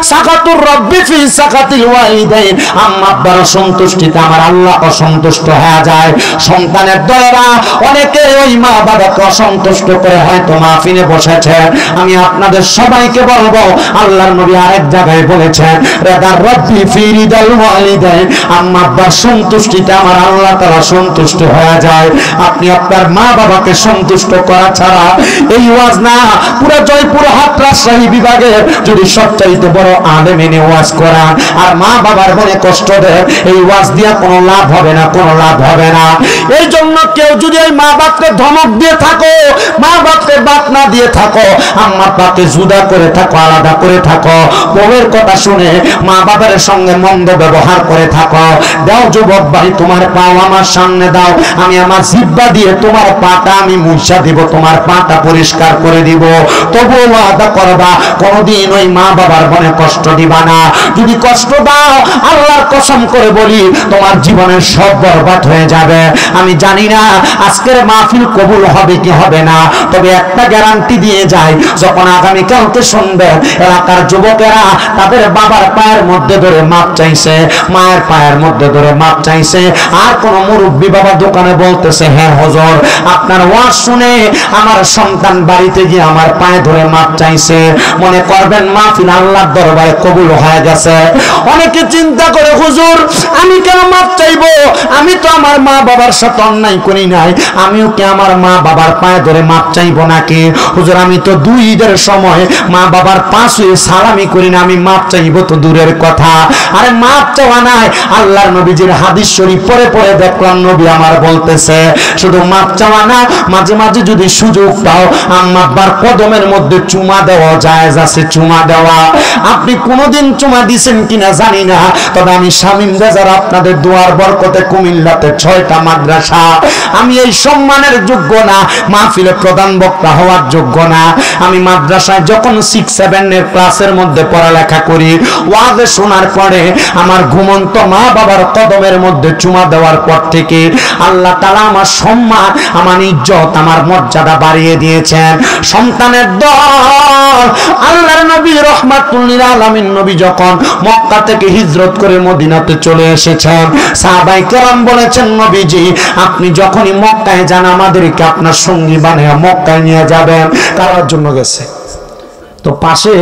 সাকাতুর রব্বি ফি সাকাতিল ওয়ালিদাইন, আম্মা আব্বার সন্তুষ্টিতে আমার আল্লাহ অসন্তুষ্ট হয়ে যায়। সন্তানের দয়েরা অনেকে ওই মা বাবাকে অসন্তুষ্ট করে হয়তো মাহফিলে বসেছে। আমি আপনাদের সবাইকে বলবো, আল্লাহর নবী আরেক জায়গায় বলেছেন, রাদার রব্বি ফি রিদাল ওয়ালিদাইন, আম্মা আব্বার সন্তুষ্টিতে আমার আল্লাহ তাআলা সন্তুষ্ট হয়ে যায়। আপনি আপনার মা বাবাকে সন্তুষ্ট করা ছাড়া এই ওয়াজ না, পুরো জয়পুরহাট রাজশাহী বিভাগে যদি সবচাইতে বড় আলেম এনে ওয়াজ করা আর মা বাবার মনে কষ্ট দেয়, এই ওয়াজ দিয়া কোনো লাভ হবে না, কোনো লাভ হবে না। এই জন্য কেউ যদি এই মা বাপকে ধমক দিয়ে থাকো, মা বাপকে বাপ না দিয়ে থাকো, আম্মা বাপকে জুদা করে থাকো, আলাদা করে থাকো, বউয়ের কথা শুনে মা বাবার সঙ্গে মন্দ ব্যবহার করে থাকো, দাও যুবক ভাই তোমার পাও আমার সামনে দাও, আমি আমার জিহ্বা দিয়ে তোমার পাটা আমি মুছা দিব, তোমার পাটা পরিষ্কার করে দিব, তবুও ওয়াদা করবা কোনদিন ওই মা বাবার মনে কষ্ট দিবা না। যদি কষ্ট দাও, আল্লাহর কসম করে বলি তোমার জীবনের সব বরবাদ হয়ে যাবে। আমি জানি না আজকের মাহফিল কবুল হবে কি হবে না, তবে একটা গ্যারান্টি দিয়ে যাই, যখন আগামী কালকে শুনবে এলাকার যুবকেরা তাদের বাবার পায়ের মধ্যে ধরে মাপ চাইছে, মায়ের পায়ের মধ্যে ধরে মাপ চাইছে, আর কোন মুরব্বী বাবা দোকানে বলতেছে, হ্যাঁ হুজুর আপনার ওয়াজ শুনে আমার সন্তান বাড়িতে গিয়ে আমার পায়ে ধরে মাপ চাইছে, মনে করবেন মাহফিল আল্লাহর দরবারে কবুল হয়ে গেছে। অনেকে চিন্তা করে, হুজুর আমি কেন মাপ চাইবো, আমি তো আমার মা বাবার সাথে অন্যায় করি নাই, আমিও কি আমার মা বাবার পায়ে ধরে মাপ চাইবো নাকি? হুজুর আমি তো দুই ঈদের সময় মা বাবার পা ছুঁয়ে সালামি করি না, আমি মাপ চাইবো তো দূরের কথা। আরে মাপ চাওয়া নাই, আল্লাহর নবীজির হাদিস শরীফ পড়ে পড়ে দেখলাম নবী আমার বলতেছে, শুধু মাপ চাওয়া না, মাঝে মাঝে যদি সুযোগ পাও আম্মা আব্বার কদমের মধ্যে চুমা দেওয়া জায়েজ আছে, চুমা দেওয়া। আপনি কোনোদিন চুমা দিছেন কিনা জানি না, তবে আমি শামীম রেজার আপনাদের দোয়ার বরকতে কুমিল্লাতে 6টা মাদ্রাসা, আমি এই সম্মানের যোগ্য না, মাহফিলে প্রধান বক্তা হওয়ার যোগ্য না। আমি মাদ্রাসায় যখন 6-7 এর ক্লাসের মধ্যে পড়ালেখা করি, ওয়াজে শোনার পরে আমার ঘুমন্ত মা বাবার কদমের মধ্যে চুমা দেওয়ার পর থেকে আল্লাহ তাআলা আমার সম্মান, আমার ইজ্জত, আমার মর্যাদা বাড়িয়ে দিয়েছেন। সন্তানের দল আল্লাহর নবী রাহমাতুল লিল আলামিন নবী যখন মক্কা থেকে হিজরত করে মদিনাতে চলে এসেছেন, সাহাবায়ে কেরাম বলেছেন, নবীজি আপনি যখনই মক্কায় যান আমাদেরকে আপনার সঙ্গী বানিয়ে মক্কায় নিয়ে যাবেন। কারার জন্য গেছে তো পাশে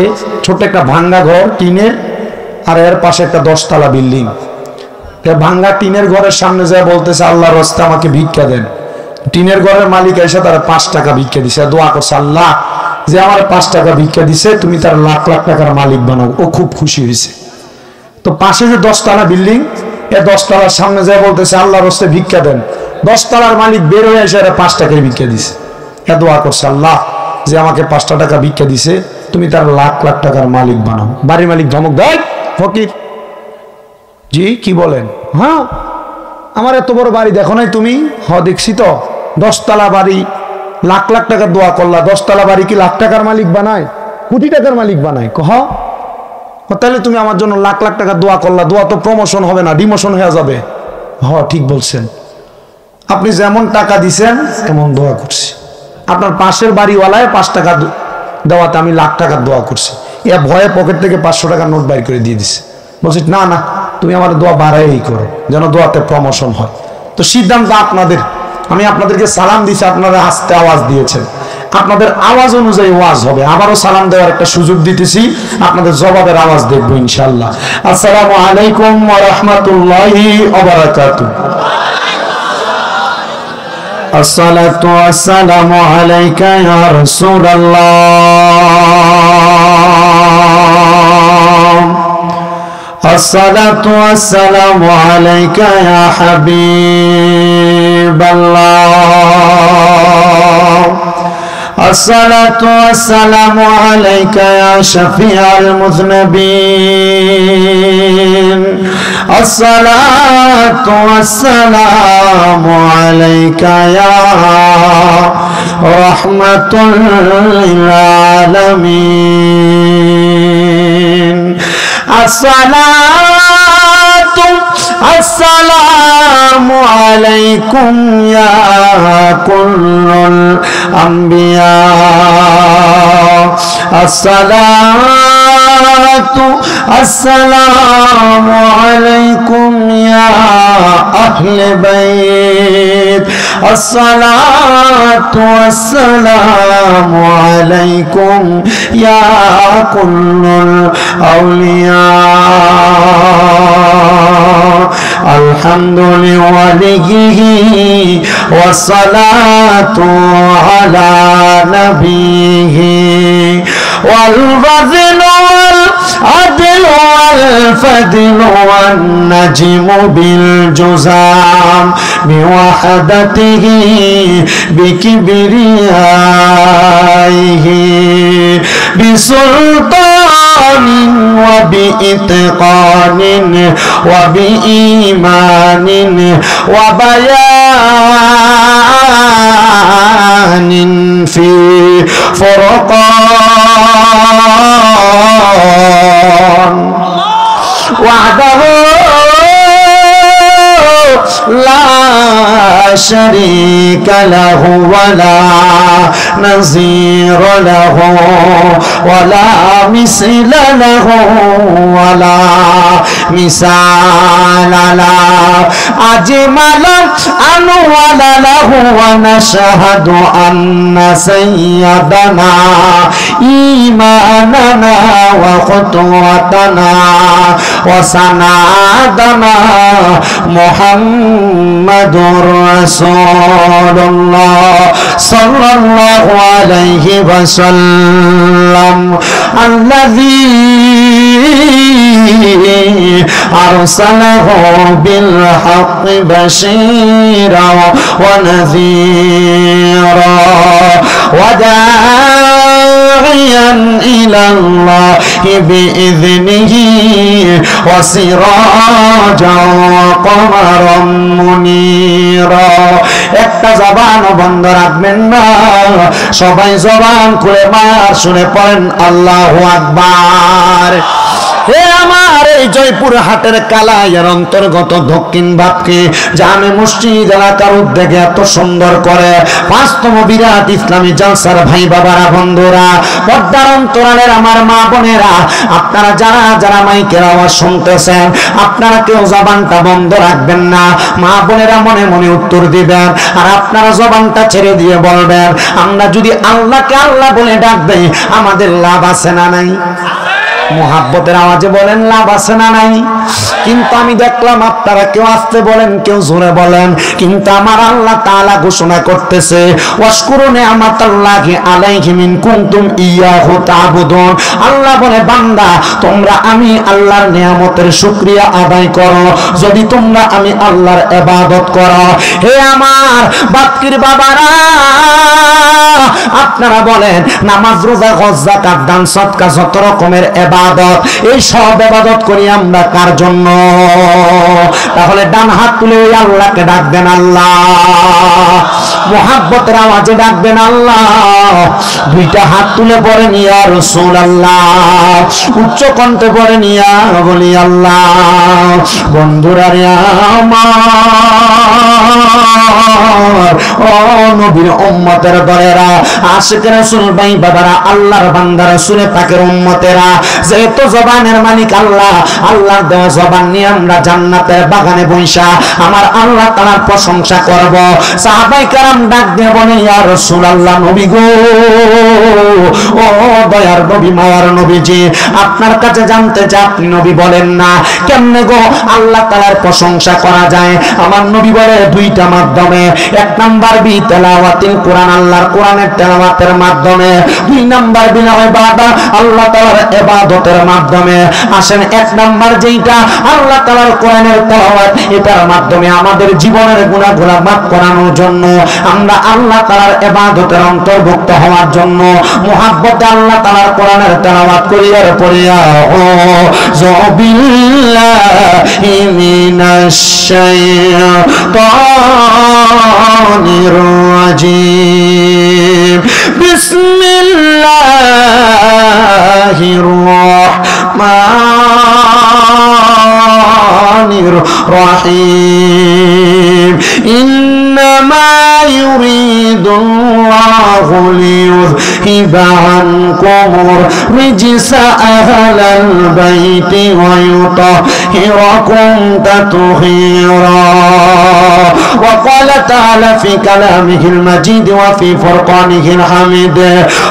ছোট একটা ভাঙ্গা ঘর টিনের, আর এর পাশে একটা 10 তলা বিল্ডিং। ভাঙ্গা টিনের ঘরের সামনে যায় বলতেছে, আল্লাহর রাস্তায় আমাকে ভিক্ষা দেন। টিনের ঘরের মালিক এসে তারা 5 টাকা ভিক্ষা দিছে, দোয়া করছে, আল্লাহ যে আমার 5 টাকা ভিক্ষা দিছে তুমি তার লাখ লাখ টাকার মালিক বানাও। ও খুব খুশি হয়েছে। তো পাশে যে 10 তলা বিল্ডিং, এ 10 তলার সামনে যায় বলতেছে, আল্লাহর রাস্তায় ভিক্ষা দেন। 10 তলার মালিক বের হয়ে এসে 5 টাকায় ভিক্ষা দিছে। এ দোয়া করছে, আল্লাহ যে আমাকে 5টা টাকা ভিক্ষা দিছে তুমি তার লাখ লাখ টাকার মালিক বানাও। বাড়ির মালিক ধমক দেয়, ফকির জি কি বলেন? হ্যাঁ আমার এত বড় বাড়ি দেখো নাই তুমি? হ্যাঁ দেখছি তো, 10 তলা বাড়ি, লাখ লাখ টাকা দোয়া করলা, 10 তলা বাড়ি কি লাখ টাকার মালিক বানায়? কোটি টাকার মালিক বানায়। তাহলে তুমি আমার জন্য লাখ লাখ টাকা দোয়া করলা, দোয়া তো প্রমোশন হবে না, ডিমোশন হয়ে যাবে। হ্যাঁ ঠিক বলছেন, আপনি যেমন টাকা দিছেন তেমন দোয়া করছি। আপনার পাশের বাড়িওয়ালায় 5 টাকা দেওয়াতে আমি লাখ টাকার দোয়া করছি। এ ভয়ে পকেট থেকে 500 টাকার নোট বাইর করে দিয়ে দিছে। বলছি না না তুমি আমার দোয়া বাড়াই করো, যেন দোয়াতে প্রমোশন হয়। তো সিদ্ধান্ত আপনাদের। আমি আপনাদেরকে সালাম দিয়েছি, আপনারা আস্তে আওয়াজ দিয়েছেন, আপনাদের আওয়াজ অনুযায়ী ওয়াজ হবে। আবারও সালাম দেওয়ার একটা সুযোগ দিতেছি, আপনাদের জবাবের আওয়াজ দেখবো ইনশাআল্লাহ। আসসালামু আলাইকুম ওয়া রাহমাতুল্লাহি ওয়া বারাকাতুহু। আসসালাতু ওয়াসসালামু আলাইকা ইয়া রাসূলুল্লাহ, আসসালাতু ওয়াসসালামু আলাইকা ইয়া হাবিবাল্লাহ, আসসালাতু ওয়াসসালামু আলাইকা ইয়া শাফিআল মুযনিবিন, আসসালাতু ওয়াসসালামু আলাইকা ইয়া রাহমাতুল লিল আলামিন, আসসালামু আলাইকুম ইয়া কুল্লুল আম্বিয়া, আসসালাতু السلام عليكم يا أهل بيت الصلاة والسلام عليكم يا كل الأولياء الحمد لوليه والصلاة على نبيه والفضل والعدل والفضل والنجم بالجزام بوحدته بكبريائه بسلطان وبإتقان وبإيمان وبيان في فرقان وحده لا شريك له ولا نظير له ولا مثل له ولا مثال له أجمل أنول له ونشهد أن سيدنا إيماننا وخطوتنا وسنادنا محمد رسول الله صلى الله عليه وسلم الذي أرسله بالحق بشيرا ونذيرا وداعيا إلى الله بإذنه وسراجا وقمرا منيرا একটা জবান বন্ধ রাখবেন না সবাই জবান খুলে মার শুনে পড়েন আল্লাহু আকবার হে আমার এই জয়পুর হাটের কালাইয়ের অন্তর্গত দক্ষিণ ভাবকে জামে মসজিদ এলাকার উদ্যোগে এত সুন্দর করে ৫তম বিরাট ইসলামী জলসার ভাই বাবারা বন্ধুরা পর্দার অন্তরালের আমার মা বোনেরা আপনারা যারা যারা মাইকের আওয়াজ শুনতেছেন আপনারা কেউ জবানটা বন্ধ রাখবেন না মা বোনেরা মনে মনে উত্তর দিবেন আর আপনারা জবানটা ছেড়ে দিয়ে বলবেন আমরা যদি আল্লাহকে আল্লাহ বলে ডাক দেই আমাদের লাভ আছে না নাই মোহাব্বতের আওয়াজে বলেন লাভ আছে না নাই কিন্তু আমি দেখলাম আপনারা কেউ আস্তে বলেন কেউ জোরে বলেন কিন্তু আমার আল্লাহ তাআলা ঘোষণা করতেছে ওয়াশকুরু নি'মাতাল্লাহি আলাইহিম ইন কুনতুম ইয়াহু তা'বুদুন আল্লাহ বলে বান্দা তোমরা আমি আল্লাহর নিয়ামতের শুকরিয়া আদায় করো যদি তোমরা আমি আল্লাহর ইবাদত করো হে আমার বাপকির বাবারা আপনারা বলেন নামাজ রোজা হজ যাকাত দান সদকা যত রকমের ইবাদত এই সব ইবাদত করি আমরা কার জন্য তাহলে ডান হাত তুলে ওই আল্লাহকে ডাকবেন আল্লাহ মুহাব্বতের আওয়াজে ডাকবেন আল্লাহ দুইটা হাত তুলে পড়েন ইয়া রাসূলুল্লাহ উচ্চ কণ্ঠে পড়েন ইয়া বলি আল্লাহ বন্ধুরা রে আমার ও নবীর উম্মতের দলেরা আশিক রাসূল ভাই বাবারা আল্লাহর বান্দা রাসূলে পাকের উম্মতেরা যেহেতু জবানের মালিক আল্লাহ আল্লাহর দেওয়া জবান নিয়ে আমরা জান্নাতের বাগানে বৈশা আমার আল্লাহ তাআলার প্রশংসা করব সাহাবায়ে কেরাম ডাক দিয়ে বলে ইয়া রাসূলুল্লাহ নবী গো ও দয়ার নবী মায়ার নবীজি আপনার কাছে জানতে চাই আপনি নবী বলেন না কেমনে গো আল্লাহ তাআলার প্রশংসা করা যায় আমার নবী বলে দুইটা মাধ্যমে এক নাম্বার বি তেলাওয়াতিল কোরআন আল্লাহর কোরআনের তেলাওয়াতের মাধ্যমে দুই নাম্বার বিনা ইবাদত আল্লাহ তাআলার ইবাদতের মাধ্যমে আসেন এক নাম্বার যেটা আল্লাহ তাআলার কোরআনের তেলাওয়াত এটার মাধ্যমে আমাদের জীবনের গুনাহগুলো মাফ করানোর জন্য আমরা আল্লাহ তাআলার ইবাদতের অন্তর্ভুক্ত হওয়ার জন্য মুহাব্বতে আল্লাহ তাআলার কোরআনের তেলাওয়াত করিয়া পড়িয়া ও যবিল্লাহি মিনাশ শাইতানির রাজিম বিসমিল্লাহির রাহমানির রহিম إنما يريد الله ليذهب عنكم الرجس أهل البيت ويطهركم تطهيرا. وقال تعالى في كلامه المجيد وفي فرقانه الحميد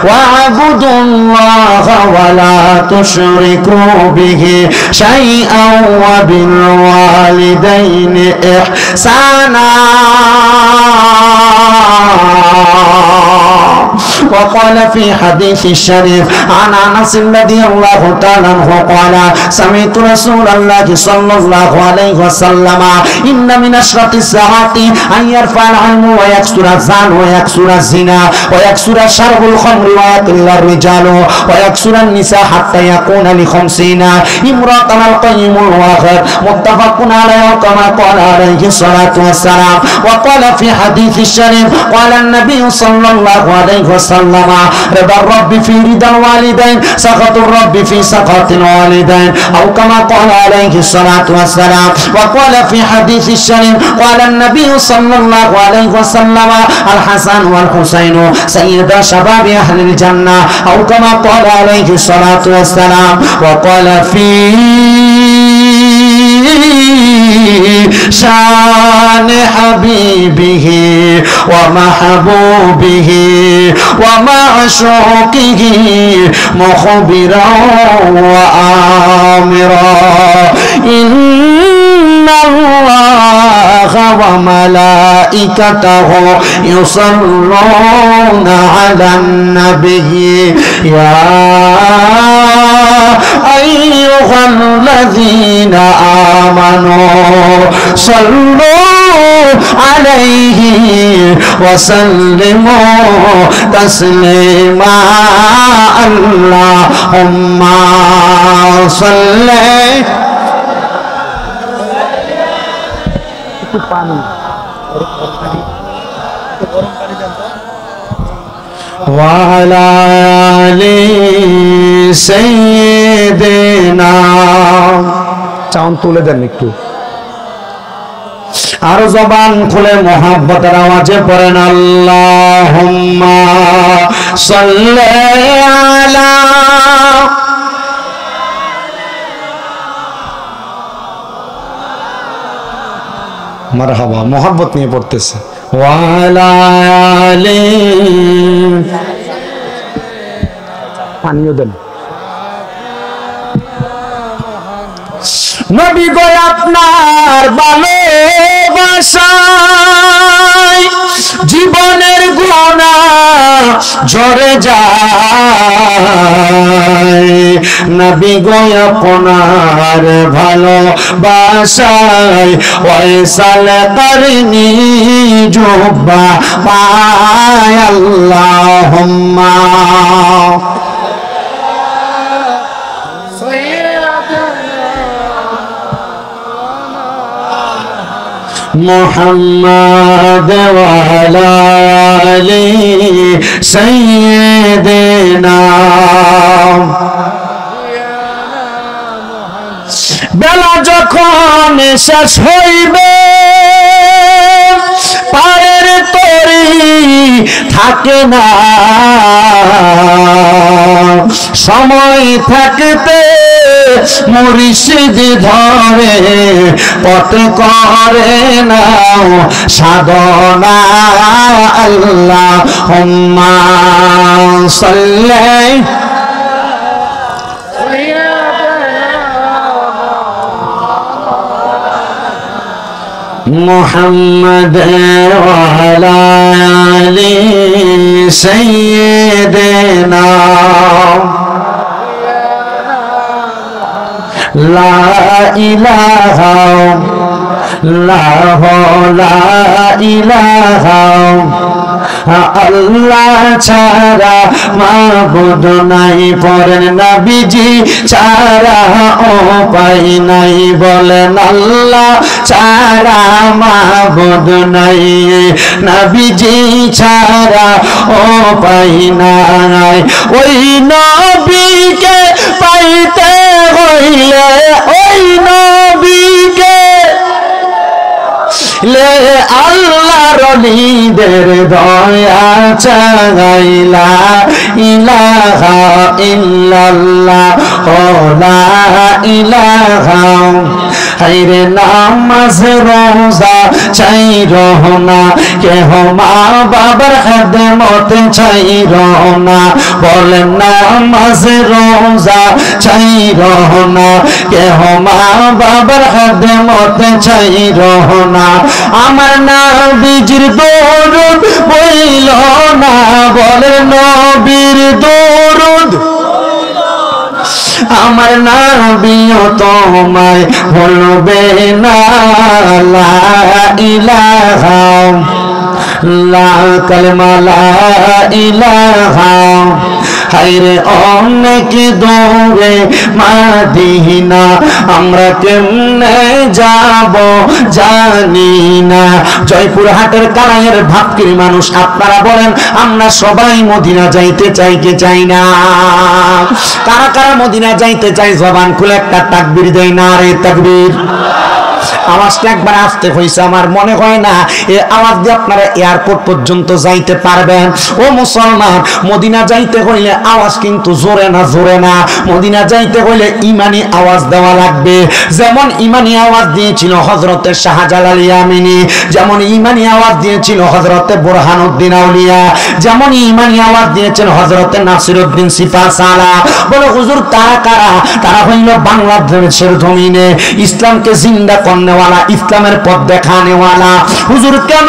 واعبدوا الله ولا تشركوا به شيئا وبالوالدين إحسانا. وقال في حديث الشريف عن أنس رضي الله تعالى عنه قال سمعت رسول الله صلى الله عليه وسلم إن من أشرط الساعات أن يرفع العلم ويكثر الزنا ويكثر الزنا ويكثر شرب الخمر ويقل الرجال ويكثر النساء حتى يكون ل50 امرأة القيم الواخر متفق عليه كما قال عليه الصلاة والسلام. وقال في حديث الشريف قال النبي صلى الله عليه وسلم رضا الرب في رضا الوالدين سخط الرب في سخط الوالدين أو كما قال عليه الصلاة والسلام. وقال في حديث الشريف قال النبي صلى الله عليه وسلم الحسن والحسين سيدا شباب أهل الجنة أو كما قال عليه الصلاة والسلام. وقال في شان حبيبه ومحبوبه ومعشوقه مخبرا وآمرا إن الله وملائكته يصلون على النبي يا أيها الذين آمنوا صلوا عليه وسلموا تسليما. اللهم صل وعلى آل سيدنا চাউন তুলে দেন একটু আর জবান খুলে মোহাব্বতের আওয়াজে পড়েন আল্লাহুম্মা সাল্লি আলা মারহাবা মোহাব্বত নিয়ে পড়তেছে ওয়ালা আলি পানিও দেন নবী গো আপনার ভালোবাসায় জীবনের গুনাহ ঝরে যায়। নবী গো আপনার ভালোবাসায় ওয়াইসাল করনি জুব্বা পায়। আল্লাহুম্মা محمد وعلى آل سيدنا বেলা যখন শেষ হইবে পায়ের তরি থাকে না সময় থাকতে মুর্শিদ ধরে পথ করে নাও সাধনা। আল্লাহুম্মা সাল্লি মুহাম্মদ ওয়া আলা আলি সাইয়্যিদিনা লা ইলাহা ইল্লাল্লাহ লা ইলাহা আল্লাহ ছাড়া মাবুদ নাই পরেন নবীজি ছাড়া উপায় নাই বলেন আল্লাহ ছাড়া মাবুদ নাই নবীজি ছাড়া উপায় নাই। ওই নবীকে পাইতে হইলে ওই নবীকে লে আল্লাহর অলিদের দয়া চাই লা ইলাহা ইল্লাল্লাহ লা ইলাহা হায়রে নামাজ রোজা চাই রহনা কেহ মা বাবার খেদমত চাই রহনা বলেন নামাজ রোজা চাই রহনা কেহ মা বাবার খেদমত চাই রহনা আমার নবীজির দরুদ বইল না বলেন নবীর দরুদ আমার নবীও তোমায় বলবে না লা ইলাহা লা কালেমা লা ইলাহা হায়রে অনেক দূরে মদিনা আমরা কেমনে যাব জানি না জয়পুরহাটের কালাইয়ের ভাবকির মানুষ আপনারা বলেন আমরা সবাই মদিনা যাইতে চাই কি চাই না কারা কারা মদিনা যাইতে চাই জবান খুলে একটা তাকবীর দেয় না রে তাকবীর আওয়াজটা একবার আসতে হইছে আমার মনে হয় না এই আওয়াজ দিয়ে আপনারা এয়ারপোর্ট পর্যন্ত যাইতে পারবেন ও মুসলমান মদিনা যাইতে হইলে আওয়াজ কিন্তু জোরে না মদিনা যাইতে হইলে ইমানি আওয়াজ দেওয়া লাগবে যেমন ইমানি আওয়াজ দিয়েছিল হযরতে শাহজালাল ইয়ামিনী যেমন ইমানি আওয়াজ দিয়েছিল হযরতে বুরহানুদ্দিন আউলিয়া যেমন ইমানি আওয়াজ দিয়েছেন হযরতে নাসিরউদ্দিন সিপাহসালা বলে হুজুর তারা কারা তারা হইল বাংলাদেশের জমিনে ইসলামকে জিন্দা করনেওয়ালা ইসলামের পথ দেখানেওয়ালা হুজুর কেন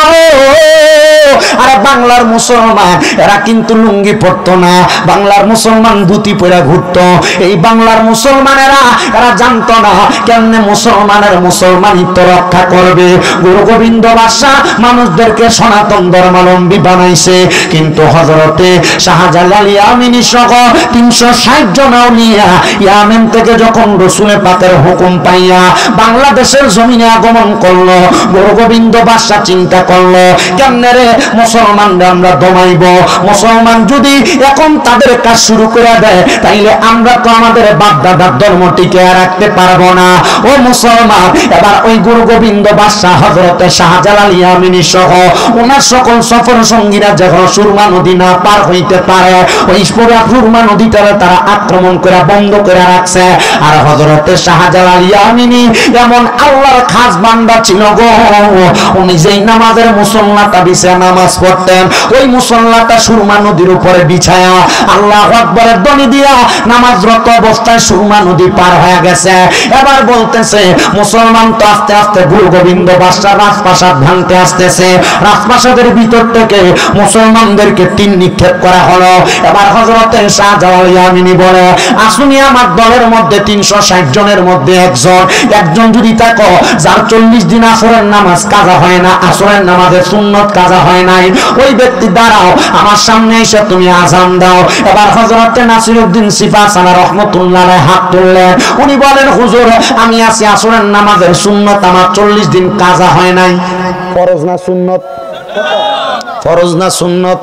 আরে বাংলার মুসলমান এরা কিন্তু লুঙ্গি পরতো না বাংলার মুসলমান ধুতি পরে ঘুরতো এই বাংলার মুসলমানেরা এরা জানতো না কেমনে মুসলমানিত্ব রক্ষা করবে গুরু গোবিন্দ বাদশা মানুষদেরকে সনাতন ধর্মাবলম্বী বানাইছে কিন্তু হযরতে শাহজালাল ইয়ামিনী সহ 360 জন আউলিয়া ইয়ামেন থেকে যখন রাসূল পাকের হুকুম পাইয়া বাংলাদেশের জমিনে আগমন করলো গুরু গোবিন্দ বাদশা চিন্তা করলো কেমনে রে মুসলমানরা আমরা দমাইব মুসলমান যদি এখন তাদের কাজ শুরু করে দেয় তাইলে আমরা তো আমাদের বাপ দাদার ধর্ম টিকে রাখতে পারবো না ও মুসলমান এবার ওই গুরু গোবিন্দ বাদশা হযরতে শাহজালাল ইয়ামিনী সহ ওনার সকল সফর সঙ্গীরা যখন সুরমা নদী না পার হইতে পারে ওই সুরমা নদীটারে তারা আক্রমণ করে বন্ধ করে রাখছে আর হযরতে শাহজালাল ইয়ামিনী এমন আল্লাহর খাস বান্দা ছিল গো উনি যেই নামাজের মুসল্লাটা বিছায়া নামাজ পড়তেন ওই মুসল্লাটা সুরমা নদীর উপরে বিছায়া আল্লাহু আকবারের ধ্বনি দিয়া নামাজরত অবস্থায় সুরমা নদী পার হয়ে গেছে এবার বলতেছে মুসলমান তো আস্তে আস্তে গুরু গোবিন্দ বাদশা রাজপ্রাসাদ ভাঙতে আসতেছে রাজপ্রাসাদের ভিতর থেকে মুসলমানদেরকে তীর নিক্ষেপ করা হলো এবার হযরতে শাহজালাল ইয়ামিনী বলে আসুনি আমার দলের মধ্যে 360 জনের মধ্যে একজন যদি থাকো যার 40 দিন আসরের নামাজ কাজা হয় না আসরের নামাজের সুন্নত কাজা হয় নাই ওই ব্যক্তি দাঁড়াও আমার সামনে এসে তুমি আযান দাও এবার হযরতে নাসিরউদ্দিন সিপাহসালা রাহমাতুল্লাহ আলাইহি হাত তুললেন উনি বলেন হুজুর আমি আছি আসরের নামাজের সুন্নত আমার 40 দিন কাজা হয় নাই ফরজ না সুন্নত ফরজ না সুন্নত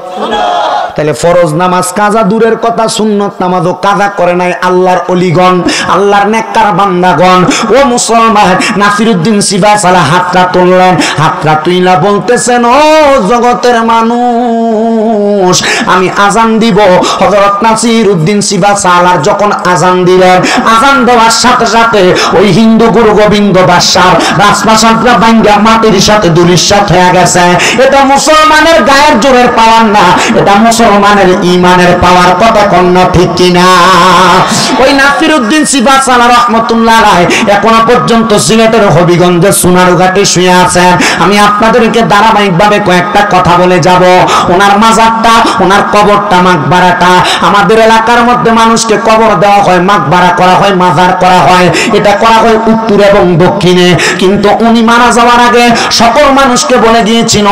তাহলে ফরজ নামাজ কাজা দূরের কথা সুন্নত নামাজও কাজা করে নাই আল্লাহর ওলিগণ আল্লাহর নেককার বান্দাগণ ও মুসলমান নাসিরউদ্দিন সিপাহসালা হাতটা তুললেন হাতটা তুইলা বলতেছেন ও জগতের মানুষ আমি আজান দিব হযরত নাসিরউদ্দিন সিপাহসালার যখন আজান দিলেন আজান দেওয়ার সাথে সাথে ওই হিন্দু গুরু গোবিন্দ বাদশার রাজপ্রাসাদটা ভাঙ্গা মাটির সাথে ধুলিস্যাৎ হয়ে গেছে এটা মুসলমানের গায়ের জোরের পাওয়ার না এটা মুসলমানের ঈমানের পাওয়ার কথা কোন ঠিক কিনা ওই নাসিরউদ্দিন সিপাহসালা রাহমাতুল্লাহ আলাইহি এখনো পর্যন্ত সিলেটের হবিগঞ্জে সোনারঘাটে শুয়ে আছেন আমি আপনাদেরকে ধারাবাহিকভাবে কয়েকটা কথা বলে যাব ওনার মাজারটা ওনার কবরটা মাকবারাটা আমাদের এলাকার মধ্যে মানুষকে কবর দেওয়া হয় মাকবারা করা হয় মাজার করা হয় এটা করা হয় উত্তর এবং দক্ষিণে কিন্তু উনি মারা যাওয়ার আগে সকল মানুষকে বলে গিয়েছিল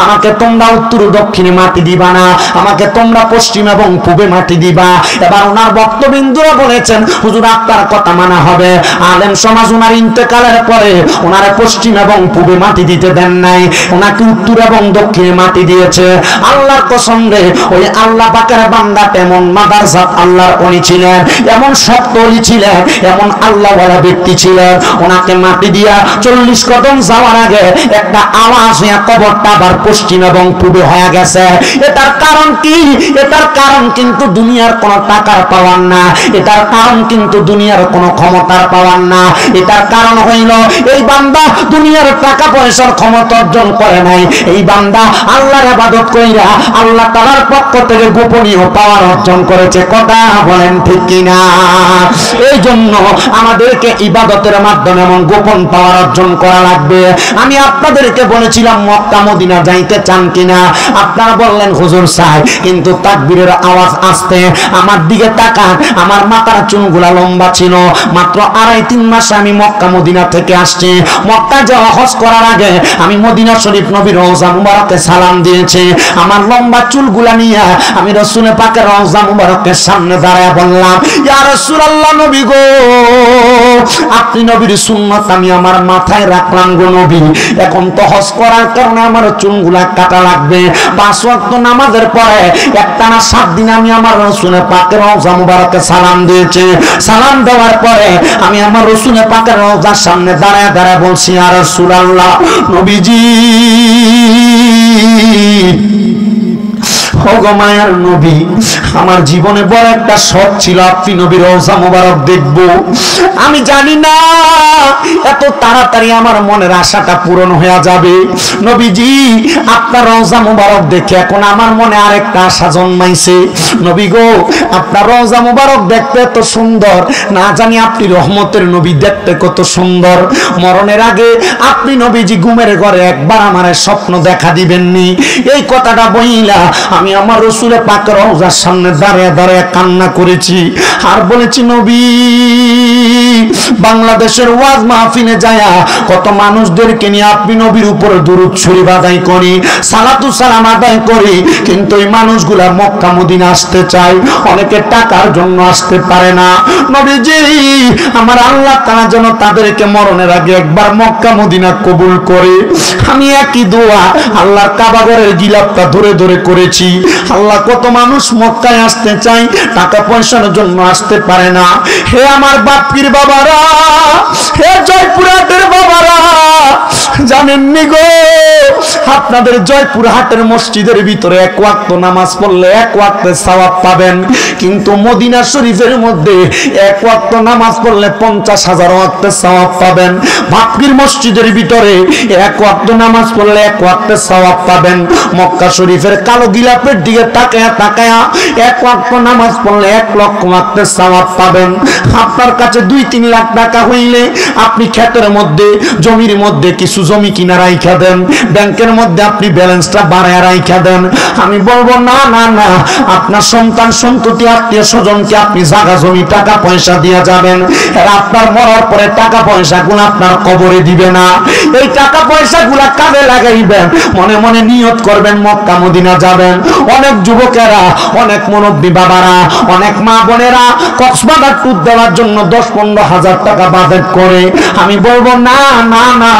আমাকে তোমরা উত্তর দক্ষিণে মাটি দিবা না আমাকে আগে তোমরা পশ্চিম এবং পূবে মাটি দিবা। এবার ওনার বক্তবিন্দুরা বলেছেন হুজুর আপনার কথা মানা হবে। আলেম সমাজ ওনার ইন্তেকালের পরে ওনারে পশ্চিম এবং পূবে মাটি দিতে দেন নাই, ওনাকে উত্তর এবং দক্ষিণে মাটি দিয়েছে। আল্লাহর কসম রে, ওই আল্লাহ পাকের বান্দা তেমন মাদারজাত আল্লাহর ওলি ছিলেন, এমন শক্ত ওলি ছিলেন, এমন আল্লাহওয়ালা ব্যক্তি ছিলেন। ওনাকে মাটি দিয়া 40 কদম যাওয়ার আগে একটা আওয়াজ হইয়া কবরটা আবার পশ্চিম এবং পূবে হয়ে গেছে। এটার কারণ কি? এটার কারণ কিন্তু দুনিয়ার কোনো টাকার পাওয়ার না, এটার কারণ কিন্তু দুনিয়ার কোনো ক্ষমতার পাওয়ার না। এটার কারণ হইল এই বান্দা দুনিয়ার টাকা পয়সার ক্ষমতা অর্জন করে নাই, এই বান্দা আল্লাহর ইবাদত কইরা আল্লাহ তাআলার পক্ষ থেকে গোপনীয় পাওয়ার অর্জন করেছে। কথা বলেন ঠিক কিনা? এই জন্য আমাদেরকে ইবাদতের মাধ্যমে এমন গোপন পাওয়ার অর্জন করা লাগবে। আমি আপনাদেরকে বলেছিলাম মক্কা মদিনা যাইতে চান কিনা? আপনারা বললেন হুজুর চাই, কিন্তু তাকবীরের আওয়াজ আসতে আমার দিকে তাকান। আমার মাথার চুলগুলা লম্বা ছিল, মাত্র 2.5-3 মাসে আমি মক্কা মদিনা থেকে আসছি। মক্কা যাওয়া হজ করার আগে আমি মদিনা শরীফ নবীর রওজা মুবারকে সালাম দিয়েছি। আমার লম্বা চুলগুলা নিয়ে আমি রাসূল পাকের রওজা মুবারকের সামনে দাঁড়ায় বললাম, ইয়া রাসূলুল্লাহ, নবী গো, আপনি নবীর সুন্নাত আমি আমার মাথায় রাখলাম গো নবী। এখন তো হজ করার কারণে আমার চুলগুলা কাটা লাগবে। 5 ওয়াক্ত নামাজের পরে একটানা 7 দিন আমি আমার রাসূল পাকের রওজা মুবারকে সালাম দিয়েছি। সালাম দেওয়ার পরে আমি আমার রাসূল পাকের রওজার সামনে দাঁড়ায় দাঁড়ায় বলছি, ইয়া রাসূলুল্লাহ, নবীজি, মায়ার নবী, আমার জীবনে বড় একটা শখ ছিল আপনি নবীর রওজা মুবারক দেখব। আমি জানি না এত তাড়াতাড়ি আমার মনের আশাটা পূরণ হয়ে যাবে। নবীজি, আপনার রওজা মুবারক দেখে এখন আমার মনে আরেকটা আশা জন্মাইছে। নবী গো, আপনার রওজা মুবারক দেখতে এত সুন্দর, না জানি আপনি রহমতের নবী দেখতে কত সুন্দর। মরণের আগে আপনি নবীজি ঘুমের ঘরে একবার আমার স্বপ্ন দেখা দিবেননি। এই কথাটা বইলা আমি আমার রাসূল পাকের রওজার সামনে দাঁড়িয়ে দাঁড়িয়ে কান্না করেছি আর বলেছি, নবী, বাংলাদেশের ওয়াজ মাহফিলে যায়া কত মানুষদেরকে নিয়ে আপনি নবীর উপরে দুরূদ শরীফ আদায় করি, সালাতু সালাম আদায় করি, কিন্তু এই মানুষগুলা মক্কা মদিনা আসতে চায়, অনেকে টাকার জন্য আসতে পারে না। নবীজি, আমার আল্লাহ তাআলা যেন তাদেরকে মরণের আগে একবার মক্কা মদিনা কবুল করে। আমি একই দোয়া আল্লাহর কাবা ঘরের গিলাফটা ধরে ধরে করেছি। আল্লাহ, কত মানুষ মক্কায় আসতে চায়, টাকা পয়সার জন্য আসতে পারে না। হে আমার বাপকির বাবারা, হে জয়পুরহাটের বাবারা, জানেননি গো, আপনাদের জয়পুরহাটের মসজিদের ভিতরে 1 ওয়াক্ত নামাজ পড়লে 1 ওয়াক্তের সওয়াব পাবেন, কিন্তু মদিনা শরীফের মধ্যে 1 ওয়াক্ত নামাজ পড়লে 50,000 ওয়াক্তের সওয়াব পাবেন। বাপকির মসজিদের ভিতরে 1 ওয়াক্ত নামাজ পড়লে 1 ওয়াক্তের সওয়াব পাবেন। মক্কা শরীফের কালো গিলাপের দিকে তাকায়া তাকায়া 1 ওয়াক্ত নামাজ পড়লে 1 লক্ষ ওয়াক্তের সওয়াব পাবেন। আপনার কাছে 2-3 লাখ টাকা হইলে আপনি ক্ষেতের মধ্যে, জমির মধ্যে কিছু জমি কিনা রাইখা দেন, ব্যাংকের মধ্যে আপনি ব্যালেন্সটা বাড়ায় রাইখা দেন। আমি বলবো, না না না, আপনার সন্তান সন্ততি আত্মীয় স্বজনকে আপনি জায়গা জমি টাকা পয়সা দিয়ে যাবেন, আর আপনার মরার পরে টাকা পয়সা গুলো আপনার কবরে দিবে না। এই টাকা পয়সা গুলা কাজে লাগাইবেন, মনে মনে নিয়ত করবেন মক্কা মদিনা যাবেন। অনেক যুবকেরা, অনেক মুরব্বী বাবারা, অনেক মা বোনেরা কক্সবাজার ট্যুর দেওয়ার জন্য 10-15 হাজার টাকা বাজেট করে। আমি বলবো, না না না,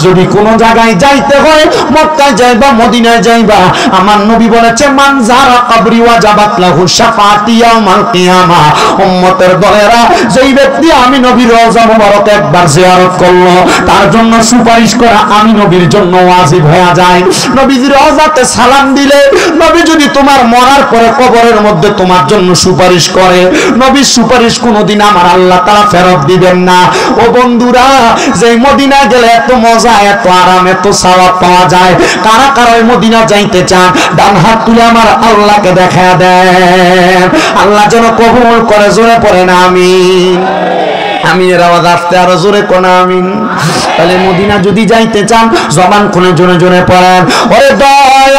যদি কোনো জায়গায় যাইতে হয় মক্কায় যাইবা, মদিনায় যাইবা। আমার নবী বলেছে, মান যারা কবরি ওয়াজাবাত লাহু শাফাআতি ইয়াউমাল কিয়ামা। উম্মতের দলেরা, যেই ব্যক্তি আমি নবীর রওজা মুবারক একবার জিয়ারত করলো, তার জন্য সুপারিশ করা আমি নবীর জন্য ওয়াজিব হয়ে যায়। নবীজির রওজাতে সালাম দিলে নবী যদি তোমার মরার পরে কবরের মধ্যে তোমার জন্য সুপারিশ করে, নবীর সুপারিশ কোনোদিন আমার আল্লাহ তাআলা ফেরত দিবেন না। ও বন্ধুরা, যে মদিনা গেলে এত মজা, এত আরাম, এত সওয়াব পাওয়া যায়, কারা কারা ওই মদিনা যাইতে চান? ডান হাত তুলে আমার আল্লাহকে দেখা দেন। আল্লাহ যেন কবুল করে, জোরে পড়েন আমিন। আমিনের আওয়াজ আসতে আরো জোরে কোন আমিন। তাহলে মদিনা যদি যাইতে চান জবান খুলে জোরে জোরে পড়েন, ওরে দয়াল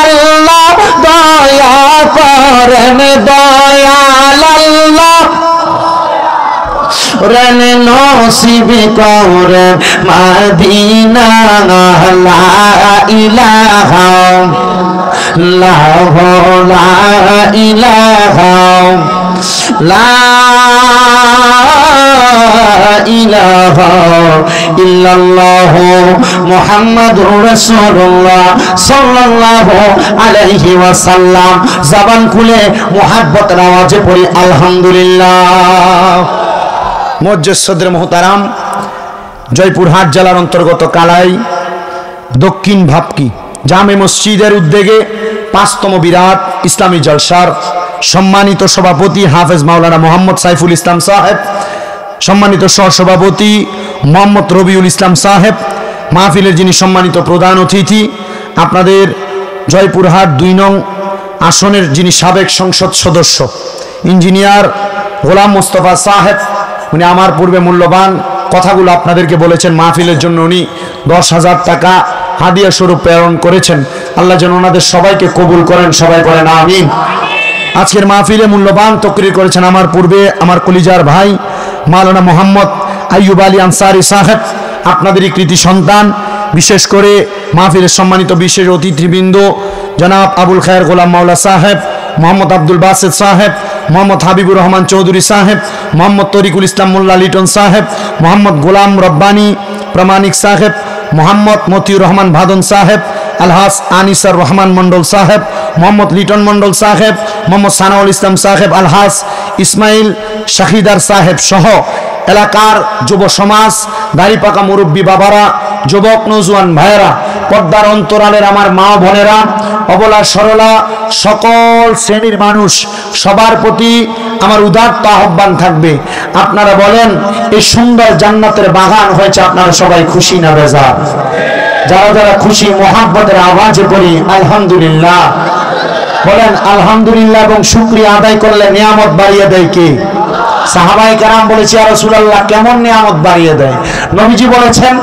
আল্লাহ দয়া করেন, দয়াল আল্লাহ, রেল নসিব করে মদিনা লা ইলাহা লা ইলাহা লা ইলাহা ইল্লাল্লাহ মুহাম্মাদুর রাসূলুল্লাহ সাল্লাল্লাহু আলাইহি ওয়াসাল্লাম। জবান খুলে মুহাব্বতের আওয়াজে পড়ি আলহামদুলিল্লাহ। মুআজ্জিজ সদর মুহতারাম, জয়পুরহাট জেলার অন্তর্গত কালাই দক্ষিণ ভাবকি জামে মসজিদের উদ্যোগে ৫তম বিরাট ইসলামী জলসার সম্মানিত সভাপতি হাফেজ মাওলানা মোহাম্মদ সাইফুল ইসলাম সাহেব, সম্মানিত সহসভাপতি মোহাম্মদ রবিউল ইসলাম সাহেব, মাহফিলের যিনি সম্মানিত প্রধান অতিথি, আপনাদের জয়পুরহাট ২ নং আসনের যিনি সাবেক সংসদ সদস্য ইঞ্জিনিয়ার গোলাম মোস্তফা সাহেব, উনি আমার পূর্বে মূল্যবান কথাগুলো আপনাদেরকে বলেছেন। মাহফিলের জন্য উনি ১০,০০০ টাকা হাদিয়া স্বরূপ প্রেরণ করেছেন। আল্লাহ যেন ওনাদের সবাইকে কবুল করেন, সবাই বলেন আমিন। আজকের মাহফিলে মূল্যবান তকরির করেছেন আমার পূর্বে আমার কলিজার ভাই মাওলানা মোহাম্মদ আইয়ুব আলী আনসারি সাহেব, আপনাদেরই কৃতি সন্তান। বিশেষ করে মাহফিলের সম্মানিত বিশেষ অতিথিবৃন্দ জনাব আবুল খায়ের গোলাম মাওলা সাহেব, মোহাম্মদ আব্দুল বাসেদ সাহেব, মোহাম্মদ হাবিবুর রহমান চৌধুরী সাহেব, মোহাম্মদ তরিকুল ইসলাম মোল্লা লিটন সাহেব, মোহাম্মদ গোলাম রব্বানী প্রামাণিক সাহেব, মোহাম্মদ মতিউর রহমান ভাদন সাহেব, আলহাস আনিসার রহমান মন্ডল সাহেব, মোহাম্মদ লিটন মন্ডল সাহেব, মোহাম্মদ সানাউল ইসলাম সাহেব, আলহাস ইসমাইল শাহিদার সাহেব সহ এলাকার যুব সমাজ, দাড়িপাকা মুরব্বী বাবারা, যুবক নৌজওয়ান ভাইয়েরা, পর্দার অন্তরালের আমার মা বোনেরা, অবলা সরলা সকল শ্রেণীর মানুষ, সবার প্রতি আমার উদাত্ত আহ্বান থাকবে। আপনারা বলেন, এই সুন্দর জান্নাতের বাগান হয়েছে, আপনারা সবাই খুশি না বেজার? যারা যারা খুশি মুহাব্বতের আওয়াজে পড়ি আলহামদুলিল্লাহ। বলেন আলহামদুলিল্লাহ এবং শুকরিয়া আদায় করলে নিয়ামত বাড়িয়ে দেয় কে? সাহাবায়ে কেরাম বলেছে, ইয়া রাসূলুল্লাহ কেমন নিয়ামত বাড়িয়ে দেয়? নবীজি বলেছেন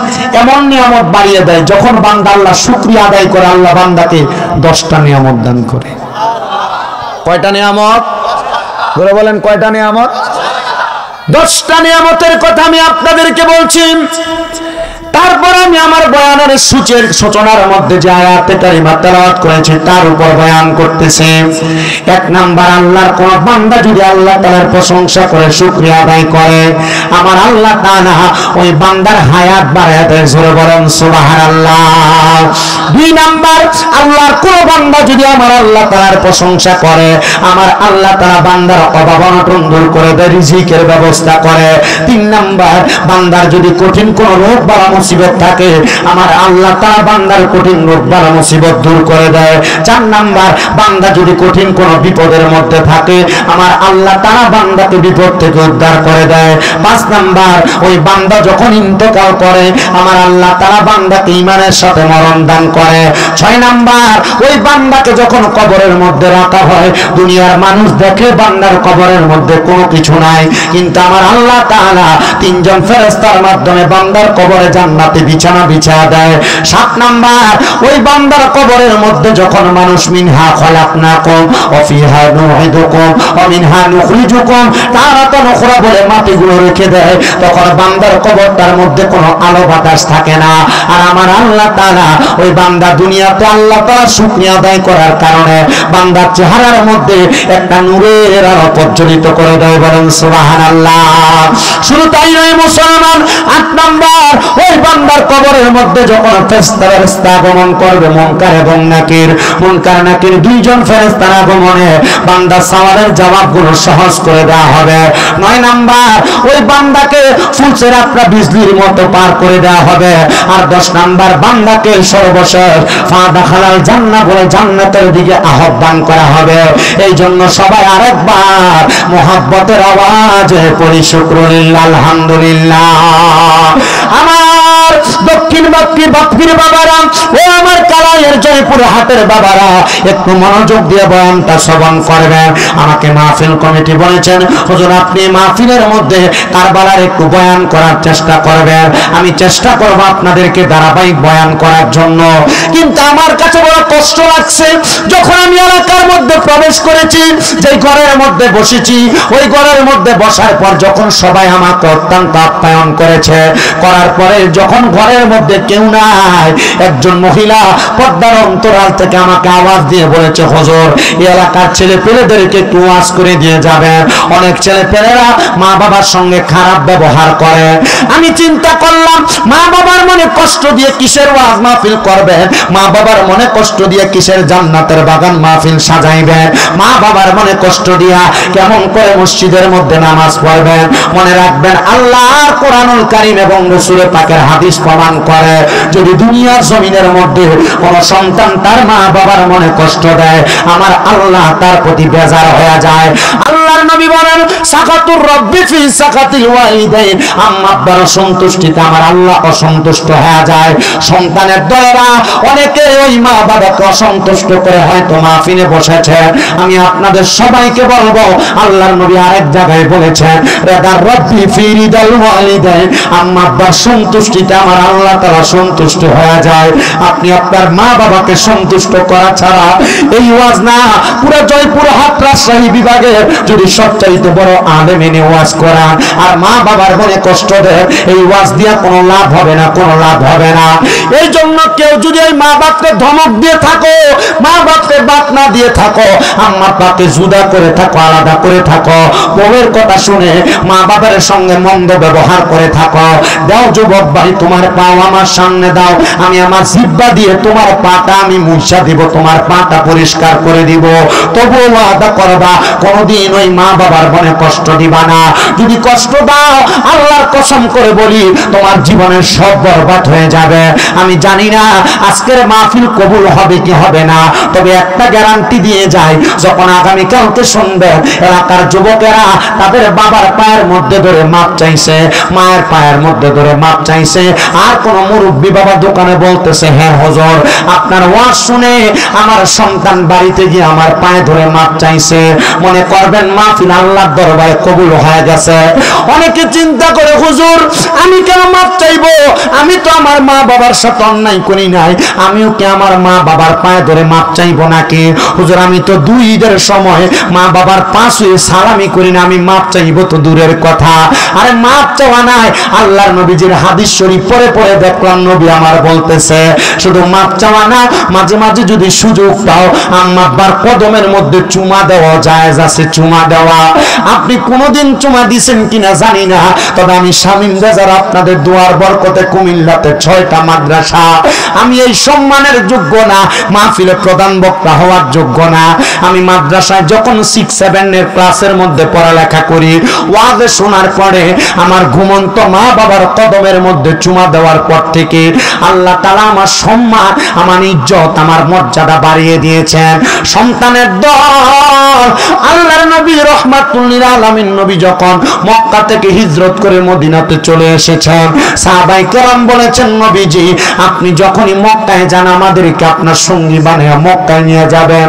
এমন নিয়ামত বাড়িয়ে দেয় যখন বান্দা আল্লাহ শুকরিয়া আদায় করে, আল্লাহ বান্দাকে 10টা নিয়ামত দান করে। কয়টা নিয়ামত? বলে বলেন কয়টা নিয়ামত? 10টা নিয়ামতের কথা আমি আপনাদেরকে বলছি। তারপর আমি আমার বয়ানের সূচনার মধ্যে যে আয়াতে কারিমা তেলাওয়াত করেছি তার উপর বয়ান করতেছি। 1 নাম্বার, আল্লাহর কোন বান্দা যদি আল্লাহ তাআলার প্রশংসা করে শুকরিয়া আদায় করে, আমার আল্লাহ তাআলা ওই বান্দার হায়াত বাড়ায় দেয়। জোরে বলেন সুবহানাল্লাহ। 2 নাম্বার, আল্লাহর কোন বান্দা যদি আমার আল্লাহ তাআলার প্রশংসা করে, আমার আল্লাহ তাআলা বান্দার অভাব অনটন দূর করে দেয়, রিজিকের ব্যবস্থা করে। 3 নাম্বার, বান্দার যদি কঠিন কোন রোগ বা মুসিবত থাকে, আমার আল্লাহ তাআলা বান্দার কঠিন রোগ বা মুসিবত দূর করে দেয়। 4 নাম্বার, বান্দা যদি কঠিন কোন বিপদের মধ্যে থাকে, আমার আল্লাহ তাআলা বান্দাকে বিপদ থেকে উদ্ধার করে দেয়। 5 নাম্বার, ওই বান্দা যখন ইন্তেকাল করে, আমার আল্লাহ তাআলা বান্দাকে ঈমানের সাথে মরণ দান করে। 6 নাম্বার, ওই বান্দাকে যখন কবরের মধ্যে রাখা হয়, দুনিয়ার মানুষ দেখে বান্দার কবরের মধ্যে কোনো কিছু নাই, কিন্তু আমার আল্লাহ তাআলা 3 জন ফেরেশতার মাধ্যমে বান্দার কবরে জান্নাতে বিছানা বিছায়া দেয়। 7 নাম্বার, ওই বান্দার কবরের মধ্যে যখন মানুষ মিনহা খলাকনাকুম ওয়া ফিহা নুঈদুকুম ওয়া মিনহা নুখরিজুকুম তারাতান উখরা বলে মাটিগুলো রেখে দেয়, তখন বান্দার কবরটার মধ্যে কোনো আলো বাতাস থাকে না। আর আমার আল্লাহ তাআলা ওই বান্দা দুনিয়াতে আল্লাহ তাআলা শুকরিয়া আদায় করার কারণে বান্দার চেহারার মধ্যে একটা নূরের আলো প্রজ্বলিত করে দেয়। বলেন সুবহানাল্লাহ। শুধু তাই নয় মুসলমান, 8 নাম্বার, ওই বান্দার কবরের মধ্যে যখন ফেরেশতা আগমন করবে, মুনকার এবং নাকির, মুনকার নাকির 2 জন ফেরেশতার আগমনে বান্দার সওয়ালের জবাবগুলো সহজ করে দেওয়া হবে। 9 নাম্বার, ওই বান্দাকে ফুলসের আপনার বিজলির মতো পার করে দেওয়া হবে। আর 10 নাম্বার, বান্দাকে সর্বশেষ ফাদাখালাল জান্নাহ বলে জান্নাতের দিকে আহ্বান করা হবে। এই জন্য সবাই আরেকবার মুহাব্বতের আওয়াজে পড়ি শুকরুলিল্লাহ আলহামদুলিল্লাহ। আমার আমার দক্ষিণ বাপ্পির বাবারা, ও আমার কালাইয়ের জয়পুর হাটের বাবারা, একটু মনোযোগ দিয়ে বয়ানটা শ্রবণ করবেন। আমাকে মাহফিল কমিটি বলেছেন, হুজুর আপনি মাহফিলের মধ্যে কারবালার একটু বয়ান করার চেষ্টা করবেন। আমি চেষ্টা করব আপনাদেরকে ধারাবাহিক বয়ান করার জন্য, কিন্তু আমার কাছে বড় কষ্ট লাগছে। যখন আমি এলাকার মধ্যে প্রবেশ করেছি, যে ঘরের মধ্যে বসেছি, ওই ঘরের মধ্যে বসার পর যখন সবাই আমাকে অত্যন্ত আপ্যায়ন করেছে, করার পরে যখন ঘরের মধ্যে কেউ নাই, একজন মহিলা পর্দার অন্তরাল থেকে আমাকে আওয়াজ দিয়ে বলেছে, হুজুর এই এলাকার ছেলে পেলেদেরকে একটু ওয়াজ করে দিয়ে যাবেন। অনেক ছেলে পেলেরা মা বাবার সঙ্গে খারাপ ব্যবহার করে। আমি চিন্তা করলাম, মা বাবার মনে কষ্ট দিয়ে কিসের ওয়াজ মাহফিল করবেন? মা বাবার মনে কষ্ট দিয়ে কিসের জান্নাতের বাগান মাহফিল সাজাইবেন? মা বাবার মনে কষ্ট দিয়া কেমন করে মসজিদের মধ্যে নামাজ পড়বেন? মনে রাখবেন, আল্লাহর কোরআনুল কারীম এবং রাসূল পাকের হাদিস প্রমাণ করে, যদি দুনিয়ার জমিনের মধ্যে কোন সন্তান তার মা বাবার মনে কষ্ট দেয়, আমার আল্লাহ তার প্রতি বেজার হয়ে যায়। আল্লাহর নবী বলেন, সাকাতুর রব্বি ফি সাকাতিল ওয়ালিদাইন, আম্মা আব্বার সন্তুষ্টিতে আমার আল্লাহ অসন্তুষ্ট হয়ে যায়। সন্তানের দয়েরা অনেকে ওই মা বাবাকে অসন্তুষ্ট করে হয়তো মাহফিলে বসেছে। আমি আপনাদের সবাইকে বলবো, আল্লাহর নবী আরেক জায়গায় বলেছেন, রাদার রব্বি ফি রিদাল ওয়ালিদাইন, আম্মা আব্বার সন্তুষ্টিতে আমার আল্লাহ তাআলা সন্তুষ্ট হয়ে যায়। আপনি আপনার মা বাবাকে সন্তুষ্ট করা ছাড়া এই ওয়াজ না, পুরো জয়পুর হাট রাজশাহী বিভাগে যদি সবচাইতে বড় আলেম এনে ওয়াজ করান আর মা বাবার মনে কষ্ট দেয়, এই ওয়াজ দিয়া কোনো লাভ হবে না, কোনো লাভ হবে না। এই জন্য কেউ যদি এই মা বাপকে ধমক দিয়ে থাকো, মা বাপকে বাপ না দিয়ে থাকো, আম্মা বাপকে জুদা করে থাকো, আলাদা করে থাকো, বউয়ের কথা শুনে মা বাবার সঙ্গে মন্দ ব্যবহার করে থাকো, দাও যুবক ভাই তোমার পাও আমার সামনে দাও, আমি আমার জিহ্বা দিয়ে তোমার পাটা আমি মুছা দিব, তোমার পাটা পরিষ্কার করে দিব, তবুও ওয়াদা করবা কোনদিন ওই মা বাবার মনে কষ্ট দিবা না। যদি কষ্ট দাও, আল্লাহর কসম করে বলি তোমার জীবনের সব বরবাদ হয়ে যাবে। আমি জানি না আজকের মাহফিল কবুল হবে কি হবে না, তবে একটা গ্যারান্টি দিয়ে যাই, যখন আগামী কালকে শুনবে এলাকার যুবকেরা তাদের বাবার পায়ের মধ্যে ধরে মাপ চাইছে, মায়ের পায়ের মধ্যে ধরে মাপ চাইছে, আর কোন মুরব্বী বাবা দোকানে বলতেছে, হ্যাঁ হুজুর আপনার ওয়াজ শুনে আমার সন্তান বাড়িতে গিয়ে আমার পায়ে ধরে মাপ চাইছে, মনে করবেন মাহফিল আল্লাহর দরবারে কবুল হয়ে গেছে। অনেকে চিন্তা করে, হুজুর আমি কেন মাপ চাইবো? আমি তো আমার মা বাবার সাথে অন্যায় করি নাই, আমিও কি আমার মা বাবার পায়ে ধরে মাপ চাইবো নাকি? হুজুর আমি তো দুই ঈদের সময় মা বাবার পা ছুঁয়ে সালামি করি না, আমি মাপ চাইবো তো দূরের কথা। আরে মাপ চাওয়া নাই, আল্লাহর নবীজির হাদিস শরীফ পড়ে পড়ে দেখলাম নবী আমার বলতেছে, শুধু মাপ চাওয়া না, মাঝে মাঝে যদি সুযোগ পাও আম্মা আব্বার কদমের মধ্যে চুমা দেওয়া জায়েজ আছে, চুমা দেওয়া। আপনি কোনোদিন চুমা দিছেন কিনা জানি না, তবে আমি শামীম রেজার আপনাদের দোয়ার বরকতে কুমিল্লাতে 6টা মাদ্রাসা, আমি এই সম্মানের যোগ্য না, মাহফিলে প্রধান বক্তা হওয়ার যোগ্য না। আমি মাদ্রাসায় যখন 6-7 এর ক্লাসের মধ্যে পড়ালেখা করি, ওয়াজে শোনার পরে আমার ঘুমন্ত মা বাবার কদমের মধ্যে চুমা দেওয়ার পর থেকে আল্লাহ তাআলা আমার সম্মান, আমার ইজ্জত, আমার মর্যাদা বাড়িয়ে দিয়েছেন। সন্তানের দল আল্লাহর নবী রাহমাতুল লিল আলামিন নবী যখন মক্কা থেকে হিজরত করে মদিনাতে চলে এসেছেন, সাহাবায়ে কেরাম বলেছেন, নবীজি আপনি যখনই মক্কায় যান আমাদেরকে আপনার সঙ্গী বানিয়ে মক্কায় নিয়ে যাবেন।